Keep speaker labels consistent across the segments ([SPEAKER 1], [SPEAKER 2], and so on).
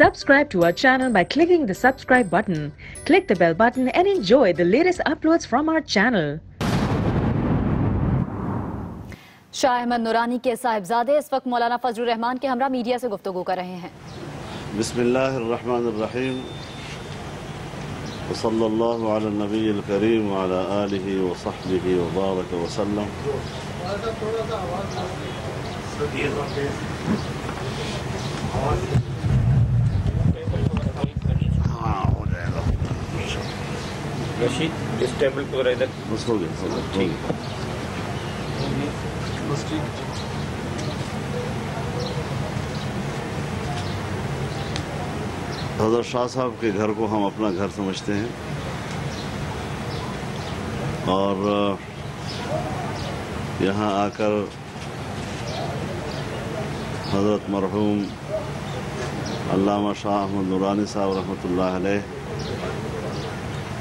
[SPEAKER 1] Subscribe to our channel by clicking the subscribe button. Click the bell button and enjoy the latest uploads from our channel.
[SPEAKER 2] شاہ احمد نورانی کے صاحبزادے اس وقت مولانا فضل الرحمان کے ہمراہ media سے گفتگو کر رہے ہیں.
[SPEAKER 3] بسم اللہ الرحمن الرحیم وصلی اللہ علی النبی الکریم وعلی آلہ وصحبہ وبارک وسلم. ہو جائے گا
[SPEAKER 4] رشید اس ٹیبل کو ادھر
[SPEAKER 3] بس ہو گیا. حضرت شاہ صاحب کے گھر کو ہم اپنا گھر سمجھتے ہیں اور یہاں آ کر حضرت مرحوم علامہ شاہ احمد نورانی صاحب رحمۃ اللہ علیہ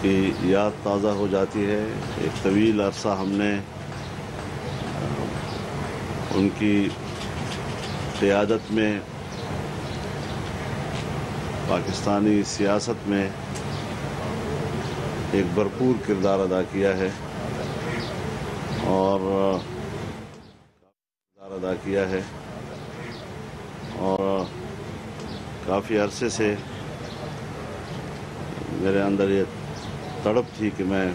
[SPEAKER 3] کی یاد تازہ ہو جاتی ہے. ایک طویل عرصہ ہم نے ان کی قیادت میں پاکستانی سیاست میں ایک بھرپور کردار ادا کیا ہے اور کافی عرصے سے میرے اندر یہ تڑپ تھی کہ میں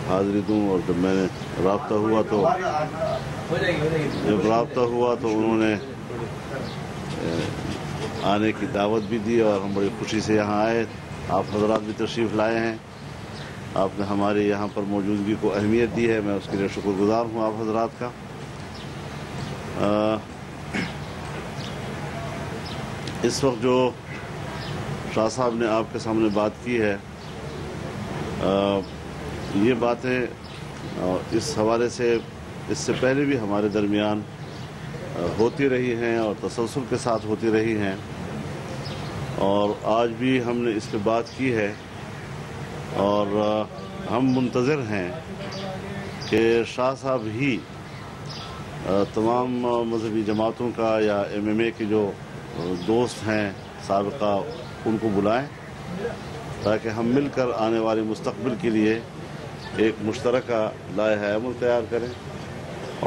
[SPEAKER 3] حاضری دوں. اور جب میں نے رابطہ ہوا تو انہوں نے آنے کی دعوت بھی دی اور ہم بڑی خوشی سے یہاں آئے. آپ حضرات بھی تشریف لائے ہیں. آپ نے ہماری یہاں پر موجودگی کو اہمیت دی ہے. میں اس کے لیے شکر گزار ہوں آپ حضرات کا. اس وقت جو شاہ صاحب نے آپ کے سامنے بات کی ہے یہ باتیں اس حوالے سے اس سے پہلے بھی ہمارے درمیان ہوتی رہی ہیں اور تسلسل کے ساتھ ہوتی رہی ہیں اور آج بھی ہم نے اس پہ بات کی ہے. اور ہم منتظر ہیں کہ شاہ صاحب ہی تمام مذہبی جماعتوں کا یا MMA کے جو دوست ہیں سابقہ ان کو بلائیں تاکہ ہم مل کر آنے والے مستقبل کے لیے ایک مشترکہ لائحہ عمل تیار کریں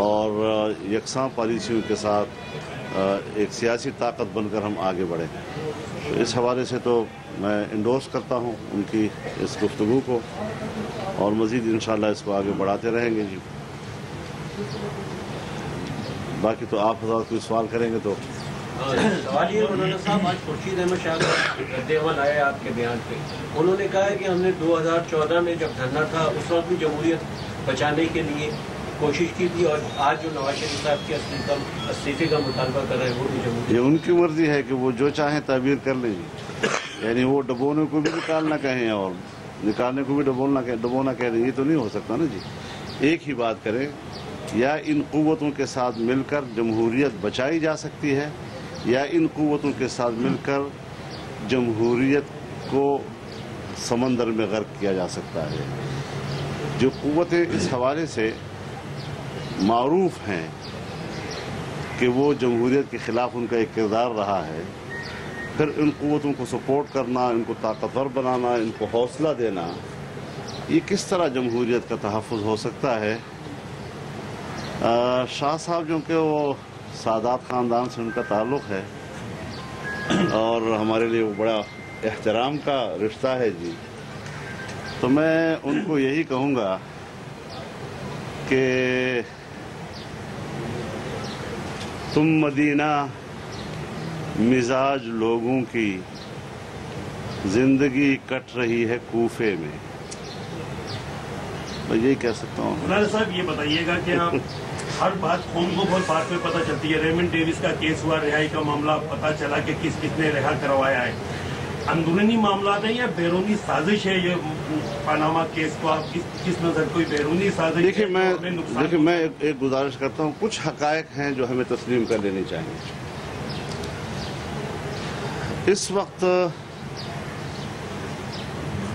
[SPEAKER 3] اور یکساں پالیسیوں کے ساتھ ایک سیاسی طاقت بن کر ہم آگے بڑھیں. اس حوالے سے تو میں انڈورس کرتا ہوں ان کی اس گفتگو کو اور مزید انشاءاللہ اس کو آگے بڑھاتے رہیں گے. جی باقی تو آپ حضرات کوئی سوال کریں گے تو
[SPEAKER 4] سوال یہ مولانا صاحب آج خورشید احمد شاہ رد عمل آئے آپ کے بیان پہ. انہوں نے کہا ہے کہ ہم نے 2014 میں جب دھرنا تھا اس وقت بھی جمہوریت بچانے کے لیے کوشش کی تھی اور آج جو نواز شریف صاحب کے استعفے کا مطالبہ کر رہے ہیں وہ بھی جمہوریت.
[SPEAKER 3] یہ ان کی مرضی ہے کہ وہ جو چاہیں تعبیر کر لیں. یعنی وہ ڈبونے کو بھی نکالنا کہیں اور نکالنے کو بھی ڈبونا کہہ دیں. یہ تو نہیں ہو سکتا نا جی. ایک ہی بات کریں یا ان قوتوں کے ساتھ مل کر جمہوریت بچائی جا سکتی ہے یا ان قوتوں کے ساتھ مل کر جمہوریت کو سمندر میں غرق کیا جا سکتا ہے. جو قوتیں اس حوالے سے معروف ہیں کہ وہ جمہوریت کے خلاف ان کا ایک کردار رہا ہے, پھر ان قوتوں کو سپورٹ کرنا, ان کو طاقتور بنانا, ان کو حوصلہ دینا, یہ کس طرح جمہوریت کا تحفظ ہو سکتا ہے. شاہ صاحب جو کہ وہ سادات خاندان سے ان کا تعلق ہے اور ہمارے لیے وہ بڑا احترام کا رشتہ ہے. جی تو میں ان کو یہی کہوں گا کہ تم مدینہ مزاج لوگوں کی زندگی کٹ رہی ہے کوفے میں. میں یہی کہہ سکتا ہوں.
[SPEAKER 5] مولانا صاحب یہ بتائیے گا کہ آپ ہر بات قوم کو بہت بات میں پتہ چلتی ہے. ریمنڈ ڈیوس کا کیس ہوا, رہائی کا معاملہ پتہ چلا کہ کس نے رہا کروایا ہے. اندرونی معاملات ہیں یا بیرونی سازش ہے یہ پاناما کیس کو آپ کس نظر کوئی بیرونی سازش؟
[SPEAKER 3] دیکھیں میں ایک گزارش کرتا ہوں. کچھ حقائق ہیں جو ہمیں تسلیم کر لینی چاہیے. اس وقت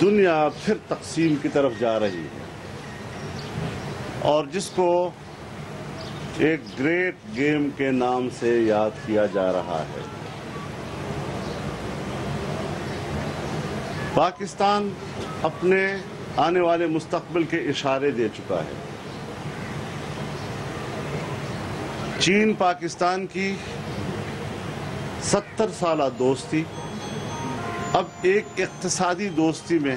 [SPEAKER 3] دنیا پھر تقسیم کی طرف جا رہی ہے اور جس کو ایک گریٹ گیم کے نام سے یاد کیا جا رہا ہے. پاکستان اپنے آنے والے مستقبل کے اشارے دے چکا ہے. چین پاکستان کی 70 سالہ دوستی اب ایک اقتصادی دوستی میں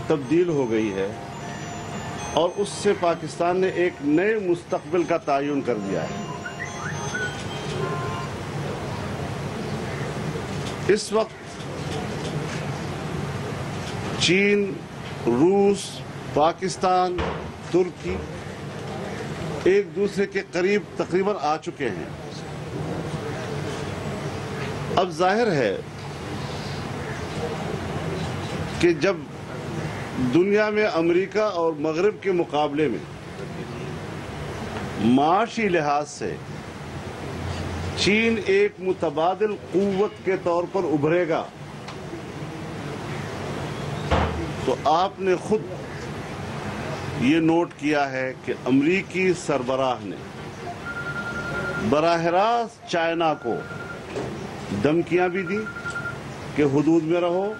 [SPEAKER 3] تبدیل ہو گئی ہے اور اس سے پاکستان نے ایک نئے مستقبل کا تعین کر دیا ہے. اس وقت چین، روس، پاکستان، ترکی ایک دوسرے کے قریب تقریباً آ چکے ہیں. اب ظاہر ہے کہ جب دنیا میں امریکہ اور مغرب کے مقابلے میں معاشی لحاظ سے چین ایک متبادل قوت کے طور پر ابھرے گا تو آپ نے خود یہ نوٹ کیا ہے کہ امریکی سربراہ نے براہ راست چائنا کو دھمکیاں بھی دی کہ حدود میں رہو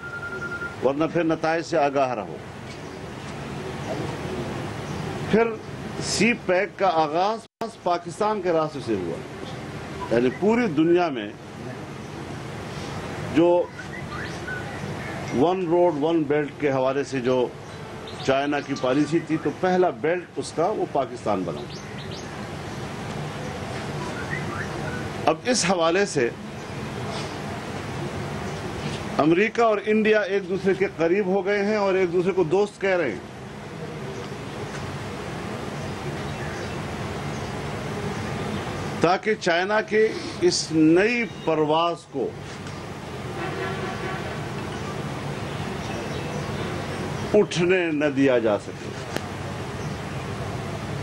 [SPEAKER 3] ورنہ پھر نتائج سے آگاہ رہو. پھر سی پیک کا آغاز پاکستان کے راستے سے ہوا. یعنی پوری دنیا میں جو ون روڈ ون بیلٹ کے حوالے سے جو چائنا کی پالیسی تھی تو پہلا بیلٹ اس کا وہ پاکستان بنا. اب اس حوالے سے امریکہ اور انڈیا ایک دوسرے کے قریب ہو گئے ہیں اور ایک دوسرے کو دوست کہہ رہے ہیں. تاکہ چائنا کے اس نئی پرواز کو اٹھنے نہ دیا جا سکے.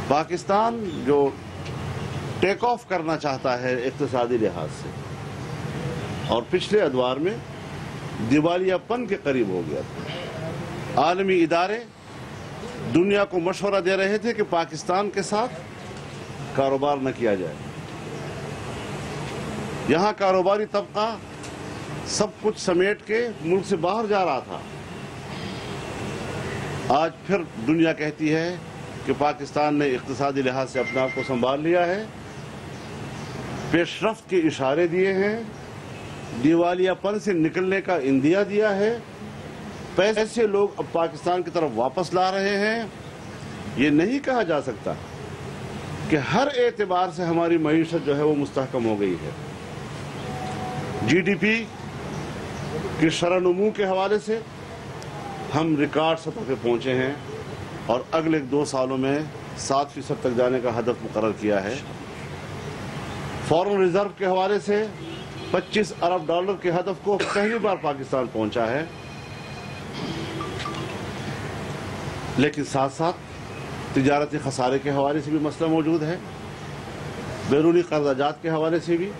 [SPEAKER 3] پاکستان جو ٹیک آف کرنا چاہتا ہے اقتصادی لحاظ سے اور پچھلے ادوار میں دیوالیہ پن کے قریب ہو گیا تھا. عالمی ادارے دنیا کو مشورہ دے رہے تھے کہ پاکستان کے ساتھ کاروبار نہ کیا جائے. یہاں کاروباری طبقہ سب کچھ سمیٹ کے ملک سے باہر جا رہا تھا. آج پھر دنیا کہتی ہے کہ پاکستان نے اقتصادی لحاظ سے اپنے آپ کو سنبھال لیا ہے، پیش رفت کے اشارے دیے ہیں، دیوالیہ پن سے نکلنے کا اندیا دیا ہے، پیسے لوگ اب پاکستان کی طرف واپس لا رہے ہیں. یہ نہیں کہا جا سکتا کہ ہر اعتبار سے ہماری معیشت جو ہے وہ مستحکم ہو گئی ہے. جی ڈی پی کی شرح نمو کے حوالے سے ہم ریکارڈ سطح پہ پہنچے ہیں اور اگلے 2 سالوں میں 7% تک جانے کا ہدف مقرر کیا ہے. فارن ریزرو کے حوالے سے $25 ارب کے ہدف کو پہلی بار پاکستان پہنچا ہے. لیکن ساتھ ساتھ تجارتی خسارے کے حوالے سے بھی مسئلہ موجود ہے، بیرونی قرضہ جات کے حوالے سے بھی.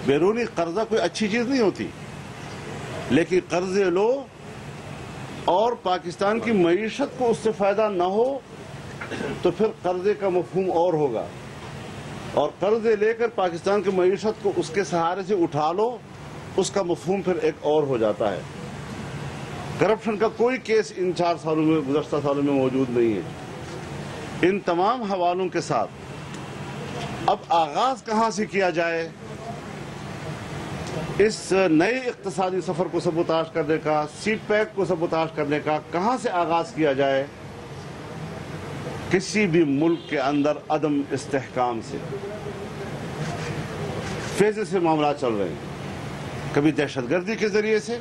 [SPEAKER 3] بیرونی قرضہ کوئی اچھی چیز نہیں ہوتی، لیکن قرضے لو اور پاکستان کی معیشت کو اس سے فائدہ نہ ہو تو پھر قرضے کا مفہوم اور ہوگا، اور قرضے لے کر پاکستان کی معیشت کو اس کے سہارے سے اٹھا لو، اس کا مفہوم پھر ایک اور ہو جاتا ہے. کرپشن کا کوئی کیس ان 4 سالوں میں، گزشتہ سالوں میں موجود نہیں ہے. ان تمام حوالوں کے ساتھ اب آغاز کہاں سے کیا جائے؟ اس نئے اقتصادی سفر کو سبوتاژ کرنے کا، سی پیک کو سبوتاژ کرنے کا کہاں سے آغاز کیا جائے؟ کسی بھی ملک کے اندر عدم استحکام سے فیضے سے معاملات چل رہے ہیں، کبھی دہشت گردی کے ذریعے سے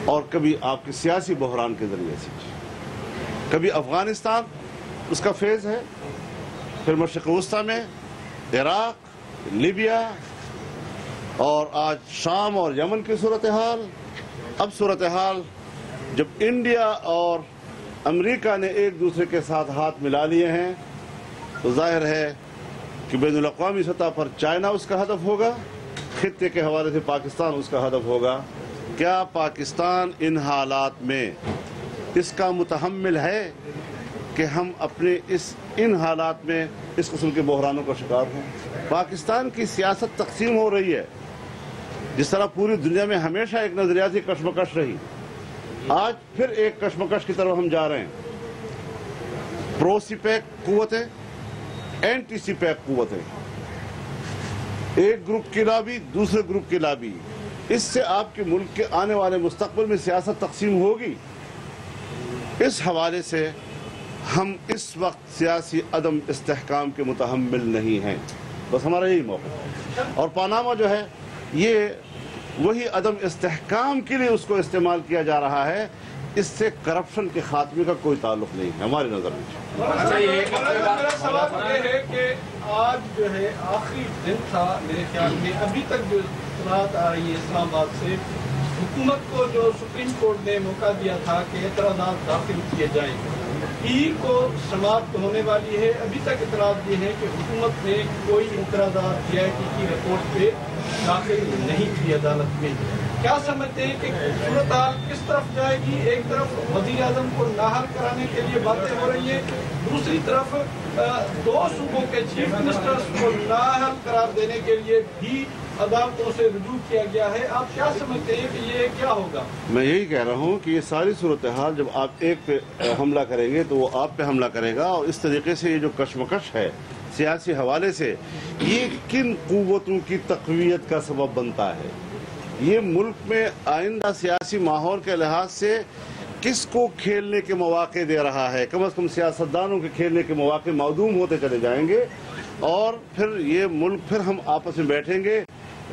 [SPEAKER 3] اور کبھی آپ کے سیاسی بحران کے ذریعے سے. کبھی افغانستان اس کا فیض ہے، پھر مشرق وسطی میں عراق، لیبیا اور آج شام اور یمن کی صورتحال. اب صورتحال جب انڈیا اور امریکہ نے ایک دوسرے کے ساتھ ہاتھ ملا لیے ہیں تو ظاہر ہے کہ بین الاقوامی سطح پر چائنا اس کا ہدف ہوگا، خطے کے حوالے سے پاکستان اس کا ہدف ہوگا. کیا پاکستان ان حالات میں اس کا متحمل ہے کہ ہم اپنے ان حالات میں اس قسم کے بحرانوں کا شکار ہوں؟ پاکستان کی سیاست تقسیم ہو رہی ہے. जिस तरह पूरी दुनिया में हमेशा एक नजरियाती कशमकश रही, आज फिर एक कशमकश की तरफ हम जा रहे हैं। प्रो सीपैक कुव्वतें, एंटी सीपैक कुव्वतें, एक ग्रुप की लॉबी, दूसरे ग्रुप की लॉबी, इससे आपके मुल्क के आने वाले मुस्तकबिल में सियासत तकसीम होगी। इस हवाले से हम इस वक्त सियासी अदम इस्तेहकाम के मुतहम्मिल नहीं हैं, बस हमारा यही मौका है। और पानामा जो है ये वही अदम इस्तेहकाम के लिए उसको इस्तेमाल किया जा रहा है, इससे करप्शन के खात्मे का कोई ताल्लुक नहीं है हमारी नज़र में।
[SPEAKER 6] मेरा सवाल ये है कि आज जो है आखिरी दिन था मेरे ख्याल में, अभी तक जो इत्तलात आ रही है इस्लामाबाद से, हुकूमत को जो सुप्रीम कोर्ट ने मौका दिया था कि एतराज़ात दाखिल किए जाएं, ई को समाप्त होने वाली है। अभी तक इतराज़ ये है कि हुकूमत ने कोई एतराज़ात CIT की रिपोर्ट पे दाखिल नहीं की अदालत में। क्या समझते हैं कि सूरत हाल किस तरफ जाएगी? एक तरफ वज़ीर आज़म को नाहल कराने के लिए बातें हो रही है, दूसरी तरफ दो सूबों के चीफ मिनिस्टर्स को नाहल करार देने के लिए भी अदालतों से रुजू किया गया है। आप क्या समझते हैं कि ये क्या होगा?
[SPEAKER 3] मैं यही कह रहा हूँ कि ये सारी सूरत हाल, जब आप एक पे हमला करेंगे तो वो आप पे हमला करेगा, और इस तरीके से ये जो कशमकश है सियासी हवाले से, ये किन कुव्वतों की तक़वियत का सबब बनता है? ये मुल्क में आइंदा सियासी माहौल के लिहाज से किसको खेलने के मौके दे रहा है? कम से कम सियासतदानों के खेलने के मौके मौदूम होते चले जाएंगे, और फिर ये मुल्क, फिर हम आपस में बैठेंगे,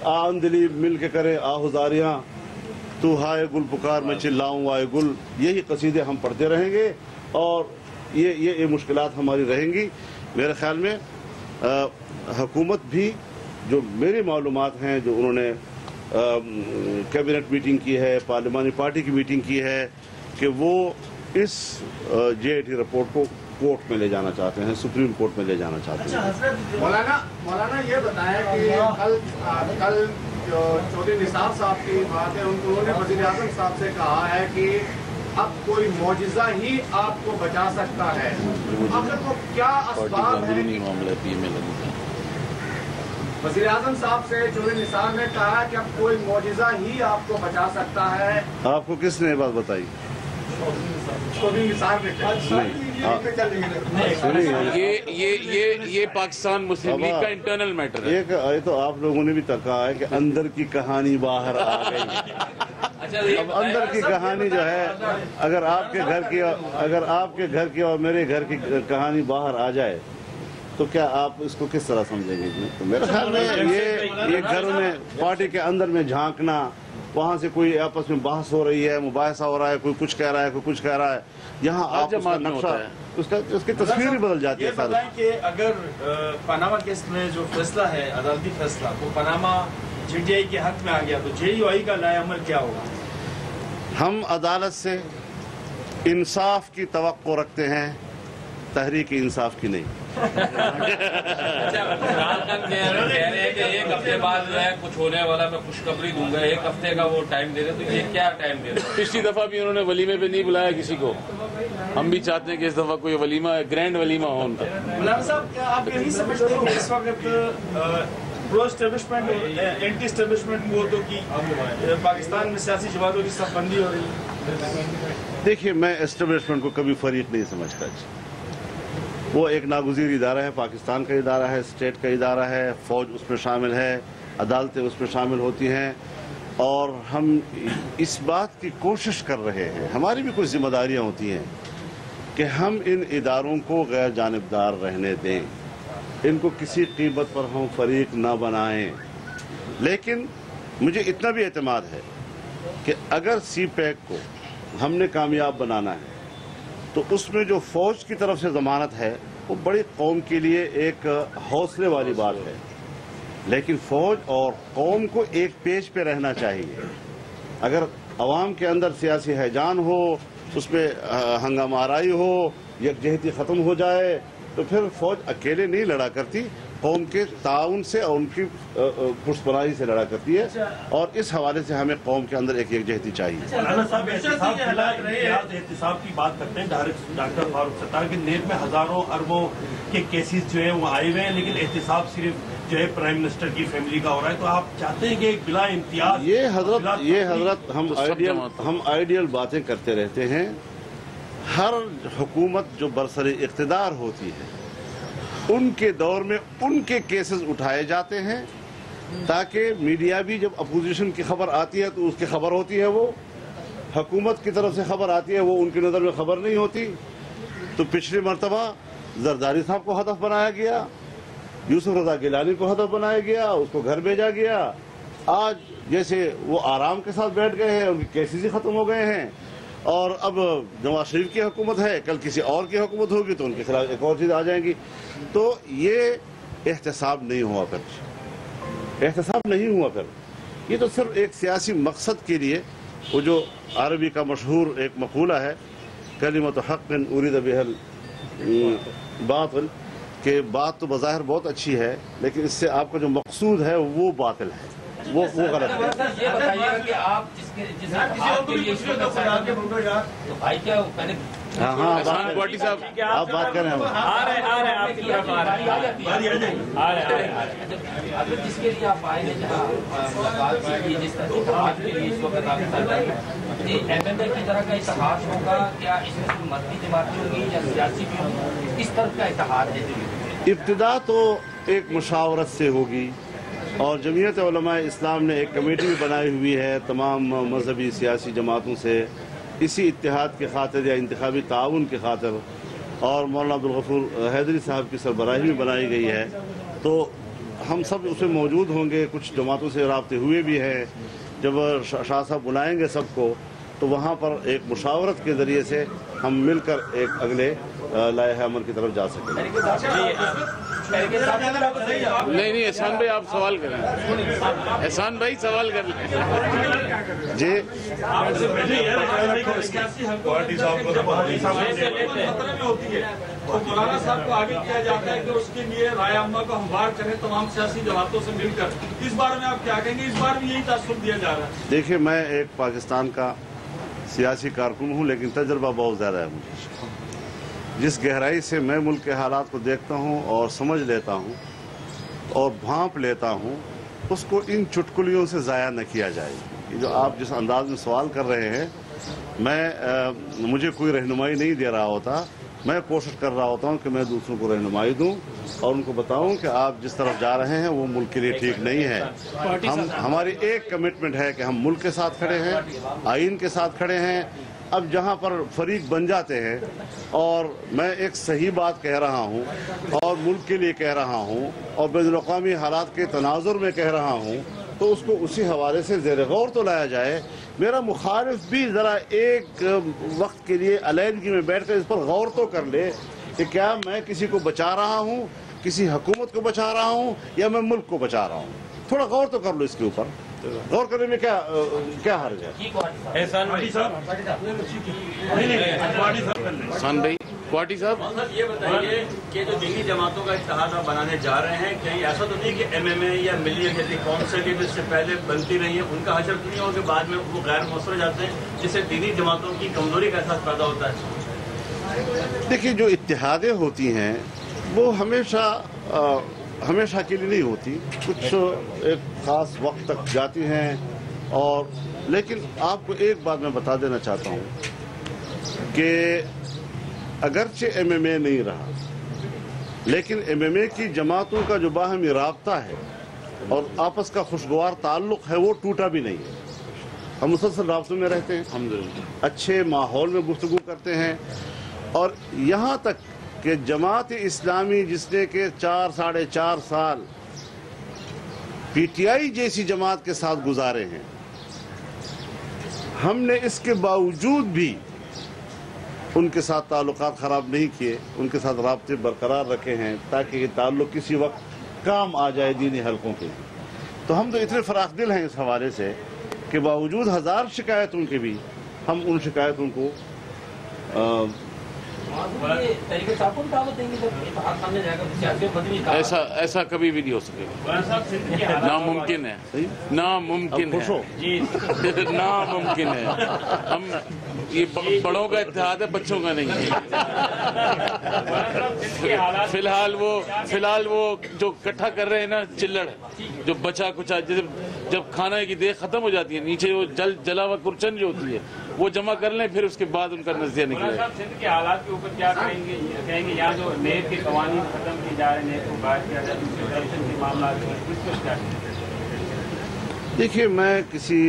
[SPEAKER 3] आंदली मिल के करे आहुजारियाँ, तू हाय गुल पुकार मैं चिल्लाऊँ आए गुल, यही कसीदे हम पढ़ते रहेंगे, और ये मुश्किलात हमारी रहेंगी। मेरे ख्याल में हुकूमत भी, जो मेरी मालूमात हैं, जो उन्होंने कैबिनेट मीटिंग की है, पार्लिमानी पार्टी की मीटिंग की है, कि वो इस JIT रिपोर्ट को कोर्ट में ले जाना चाहते हैं, सुप्रीम कोर्ट में ले जाना चाहते हैं।
[SPEAKER 7] मौलाना ये बताया कि कल जो चौधरी निसार साहब की बात है, उन्होंने वज़ीर आज़म साहब से कहा है कि अब कोई मौजिज़ा ही आपको बचा सकता है। आखिर वो क्या असबाब है? वज़ीर आज़म साहब से चौधरी निसार ने कहा कि अब कोई मौजिज़ा ही आपको बचा सकता है।
[SPEAKER 3] आपको किसने ये बात बताई?
[SPEAKER 7] चौधरी निसार ने
[SPEAKER 8] ये पाकिस्तान मुस्लिम लीग का इंटरनल मैटर है।
[SPEAKER 3] ये तो आप लोगों ने भी कहा है कि अंदर की कहानी बाहर आ गई। अब अंदर की कहानी जो है, अगर आपके घर की और मेरे घर की कहानी बाहर आ जाए तो क्या आप इसको किस तरह समझेंगे? तो मेरे ख्याल में ये घरों में, पार्टी के अंदर में झांकना, वहाँ से कोई आपस में बहस हो रही है, मुबाहिसा हो रहा है, कोई कुछ कह रहा है, कोई कुछ कह रहा है, यहाँ आप उसका नक्शा, उसकी तस्वीर ही बदल जाती है।
[SPEAKER 9] ये बताएं कि अगर पनामा केस में जो फैसला है, अदालती फैसला, वो पनामा JTI के हक में आ गया, तो JUI का लाएअमल क्या होगा?
[SPEAKER 3] हम अदालत से इंसाफ की तवक्को रखते हैं, तहरीक इंसाफ की नहीं।
[SPEAKER 8] एक हफ्ते बाद जो है कुछ होने वाला, मैं खुशखबरी दूंगा, एक हफ्ते का वो टाइम दे रहे, तो ये क्या टाइम दे रहे? पिछली दफा भी उन्होंने वलीमे पे नहीं बुलाया किसी को, हम भी चाहते हैं कि इस दफा कोई वलीमा, ग्रैंड वलीमा हो उनका।
[SPEAKER 9] मौलाना साहब, क्या आप यही समझते हैं कि इस वक्त प्रो एस्टेब्लिशमेंट एंटी एस्टेब्लिशमेंट कुव्वतों की पाकिस्तान में सियासी जमातों की सफबंदी हो रही है?
[SPEAKER 3] देखिए, मैं एस्टेब्लिशमेंट को कभी फरीक नहीं समझता। वो एक नागुज़ीर इदारा है, पाकिस्तान का इदारा है, स्टेट का इदारा है, फौज उसमें शामिल है, अदालतें उसमें शामिल होती हैं, और हम इस बात की कोशिश कर रहे हैं, हमारी भी कुछ जिम्मेदारियां होती हैं कि हम इन इदारों को गैर जानिबदार रहने दें, इनको किसी कीमत पर हम फरीक ना बनाएं। लेकिन मुझे इतना भी एतमाद है कि अगर CPAC को हमने कामयाब बनाना है तो उसमें जो फौज की तरफ से जमानत है वो बड़ी कौम के लिए एक हौसले वाली बात है, लेकिन फौज और कौम को एक पेज पे रहना चाहिए। अगर अवाम के अंदर सियासी हैजान हो, उसमें हंगामा आराई हो, यकजहती ख़त्म हो जाए, तो फिर फौज अकेले नहीं लड़ा करती, कौम के ताउन से और उनकी पुष्पनाही से लड़ा करती है, और इस हवाले से हमें कौम के अंदर एक यकजहती चाहिए।
[SPEAKER 5] एहतिसाब की बात करते हैं डॉक्टर फारूक सत्तार के नेब में हजारों अरबों के केसेस जो है वो आए हुए हैं, लेकिन एहतिसाब सिर्फ जो है प्राइम मिनिस्टर की फैमिली का हो रहा है, तो आप चाहते हैं कि एक बिला इम्तियाज
[SPEAKER 3] ये हजरत हम आइडियल बातें करते रहते हैं। हर हुकूमत जो बरसर इक़्तिदार होती है उनके दौर में उनके केसेस उठाए जाते हैं ताकि मीडिया भी जब अपोजिशन की खबर आती है तो उसकी खबर होती है, वो हुकूमत की तरफ से खबर आती है वो उनकी नज़र में खबर नहीं होती। तो पिछली मरतबा जरदारी साहब को हदफ बनाया गया, यूसुफ रजा गिलानी को हदफ बनाया गया, उसको घर भेजा गया। आज जैसे वो आराम के साथ बैठ गए हैं, उनके केसेस ही ख़त्म हो गए हैं और अब नवाज शरीफ की हुकूमत है, कल किसी और की हुकूमत होगी तो उनके खिलाफ एक और चीज़ आ जाएंगी। तो ये एहतसाब नहीं हुआ, फिर एहतसाब नहीं हुआ, फिर ये तो सिर्फ एक सियासी मकसद के लिए, वो जो अरबी का मशहूर एक मक़ूला है कलिमत हक़्क़िन उरीद बिहल बातिल, कि बात तो बज़ाहिर बहुत अच्छी है लेकिन इससे आपका जो मकसूद है वो बातिल है, वो गलत है।
[SPEAKER 10] ये बताइएगा कि आप जिस आपके लिए तो भाई क्या पहले
[SPEAKER 3] हाँ पार्टी साहब आप बात कर रहे हैं,
[SPEAKER 10] अगर जिसके लिए आप आए हैं जहाँ मुलाकात की जिस तरह के लिए इस वक्त आप एमएमए की तरह का इत्तेहाद होगा, क्या इसमें मददी जमातें होंगी या सियासी भी होंगी, किस तरह का इत्तेहाद है?
[SPEAKER 3] इब्तिदा तो एक मुशावरत से होगी और जमीयत उलमा इस्लाम ने एक कमेटी भी बनाई हुई है तमाम मजहबी सियासी जमातों से इसी इत्तेहाद के खातिर या इंतखाबी ताउन के खातिर, और मौलाना अब्दुल गफूर हैदरी साहब की सरबराही भी बनाई गई है। तो हम सब उसमें मौजूद होंगे, कुछ जमातों से राब्ते हुए भी हैं। जब शाह साहब बुलाएंगे सबको तो वहाँ पर एक मुशावरत के ज़रिए से हम मिलकर एक अगले लाए अमल की तरफ जा सकेंगे।
[SPEAKER 8] नहीं एहसान भाई आप सवाल करें, एहसान भाई सवाल कर लें
[SPEAKER 3] जी।
[SPEAKER 9] तो मौलाना साहब को आगे किया जाता है कि उसके लिए राय अम्मा को हमवार करें तमाम सियासी जमातों से मिलकर, इस बारे में आप क्या कहेंगे? इस बार भी यही तासुब दिया जा रहा है।
[SPEAKER 3] देखिए, मैं एक पाकिस्तान का सियासी कारकुन हूँ लेकिन तजर्बा बहुत ज़्यादा है मुझे। जिस गहराई से मैं मुल्क के हालात को देखता हूँ और समझ लेता हूँ और भांप लेता हूँ, उसको इन चुटकुलियों से ज़ाया न किया जाए। जो आप जिस अंदाज में सवाल कर रहे हैं, मुझे कोई रहनुमाई नहीं दे रहा होता, मैं कोशिश कर रहा होता हूँ कि मैं दूसरों को रहनुमाई दूँ और उनको बताऊँ कि आप जिस तरफ जा रहे हैं वो मुल्क के लिए ठीक नहीं है। हमारी एक कमिटमेंट है कि हम मुल्क के साथ खड़े हैं, आइन के साथ खड़े हैं। अब जहाँ पर फरीक बन जाते हैं और मैं एक सही बात कह रहा हूँ और मुल्क के लिए कह रहा हूँ और बैनुल-अक़वामी हालात के तनाज़ुर में कह रहा हूँ, तो उसको उसी हवाले से ज़ेर गौर तो लाया जाए। मेरा मुखालिफ भी ज़रा एक वक्त के लिए अलहदगी में बैठ कर इस पर गौर तो कर ले कि क्या मैं किसी को बचा रहा हूँ, किसी हुकूमत को बचा रहा हूँ या मैं मुल्क को बचा रहा हूँ। थोड़ा गौर तो कर लो इसके ऊपर। गौर करने में क्या हर्ज है?
[SPEAKER 8] एहसान भाई क्वाटी साहब
[SPEAKER 11] ये बताइए कि जो दीनी जमातों का इत्तेहाद आप बनाने जा रहे हैं, कहीं ऐसा तो नहीं कि एमएमए या मिलियन जैसी कौंसिल की इससे पहले बनती रही है उनका हशर तो नहीं हो कि बाद में वो गैर मौसर जाते हैं, जिससे दीनी जमातों की कमजोरी का एहसास पैदा होता है?
[SPEAKER 3] देखिए, जो इत्तेहादें होती हैं वो हमेशा के लिए नहीं होती, कुछ एक ख़ास वक्त तक जाती हैं। और लेकिन आपको एक बात मैं बता देना चाहता हूँ कि अगरचे एमएमए नहीं रहा लेकिन एमएमए की जमातों का जो बाहमी राब्ता है और आपस का खुशगवार ताल्लुक़ है वो टूटा भी नहीं है। हम मुसलसल राब्तों में रहते हैं, अल्हम्दुलिल्लाह अच्छे माहौल में गुफ्तगू करते हैं। और यहाँ तक कि जमात इस्लामी जिसने के 4-4.5 साल पीटीआई जैसी जमात के साथ गुजारे हैं, हमने इसके बावजूद भी उनके साथ ताल्लुकात ख़राब नहीं किए, उनके साथ राब्ते बरकरार रखे हैं ताकि ये ताल्लुक़ किसी वक्त काम आ जाए दीनी हलकों के। तो हम तो इतने फराख दिल हैं इस हवाले से कि बावजूद 1000 शिकायतों के भी हम उन शिकायतों को
[SPEAKER 10] तहरीक साहब को दावत देंगे जब इत्तेहाद सामने जाएगा सियासी बदली का?
[SPEAKER 8] ऐसा कभी भी नहीं हो सकेगा, नामुमकिन है, नामुमकिन है, नामुमकिन है। हम ये बड़ों का इत्तेहाद है, बच्चों का नहीं है। फिलहाल वो जो इकट्ठा कर रहे हैं ना चिल्लड़, जो बचा कुचा, जब खाना की देर खत्म हो जाती है, नीचे वो जला हुआ कुरचन जो होती है वो जमा कर लें, फिर उसके बाद उनका नजरिया निकलेगा।
[SPEAKER 12] सिंध के हालात के ऊपर क्या कहेंगे यहाँ जो नेब के कवानीन खत्म किए जा रहे हैं, नेब को बाहर किया जा रहा है, के मामला इस पर क्या?
[SPEAKER 3] देखिए, मैं किसी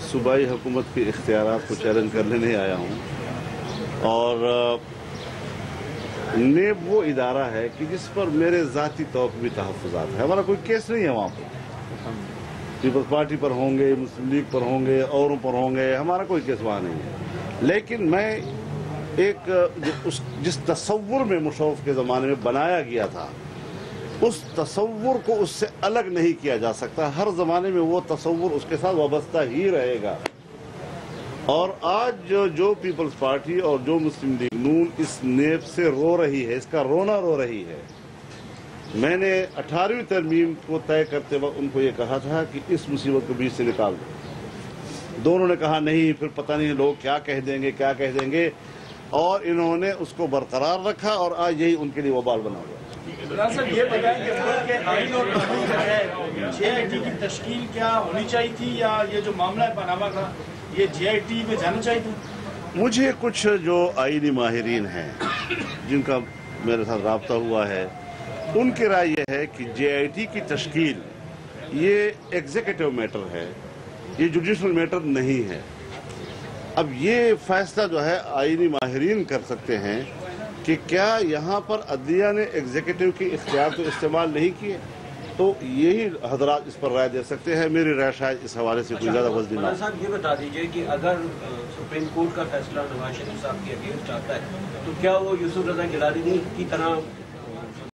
[SPEAKER 3] सूबाई हुकूमत के इख्तियारात को चैलेंज करने नहीं आया हूँ, और नेब वो इदारा है कि जिस पर मेरे ज़ाती तौर पर भी तहफ़्फ़ुज़ात है। हमारा कोई केस नहीं है वहाँ पर, पीपल्स पार्टी पर होंगे, मुस्लिम लीग पर होंगे, औरों पर होंगे, हमारा कोई केस वहाँ नहीं है। लेकिन मैं जिस तसव्वुर में मुशर्रफ के ज़माने में बनाया गया था, उस तसव्वुर को उससे अलग नहीं किया जा सकता। हर ज़माने में वो तसव्वुर उसके साथ वाबस्ता ही रहेगा। और आज जो पीपल्स पार्टी और जो मुस्लिम लीग नून इस नेब से रो रही है, इसका रोना रो रही है। मैंने 18वीं तरमीम को तय करते वक्त उनको ये कहा था कि इस मुसीबत को बीच से निकाल दो। दोनों ने कहा नहीं, फिर पता नहीं लोग क्या कह देंगे, और इन्होंने उसको बरकरार रखा, और आज यही उनके लिए वबाल बना हुआ।
[SPEAKER 9] सर ये बताएं कि मुल्क के आईन और कानून का है, JIT की तश्कील क्या होनी चाहिए थी, या ये जो मामला है पनामा का, ये JIT में जाना चाहिए था?
[SPEAKER 3] मुझे कुछ जो आईनी माहिरीन हैं जिनका मेरे साथ राब्ता हुआ है, उनकी राय यह है कि JIT की तश्कील ये एग्जीक्यूटिव मैटर है, ये जुडिशल मैटर नहीं है। अब ये फैसला जो है आईनी माहिरीन कर सकते हैं कि क्या यहाँ पर अदलिया ने एग्जीक्यूटिव के इख्तियार तो इस्तेमाल नहीं किए, तो यही हजरात इस पर राय दे सकते हैं। मेरी राय शायद इस हवाले से कोई ज़्यादा वज़नी ना हो।
[SPEAKER 4] साहब ये बता दीजिए कि अगर सुप्रीम कोर्ट का फैसला नवाज शरीफ साहब के अगेंस्ट आता है, तो क्या वो यूसुफ रज़ा गिलानी की तरह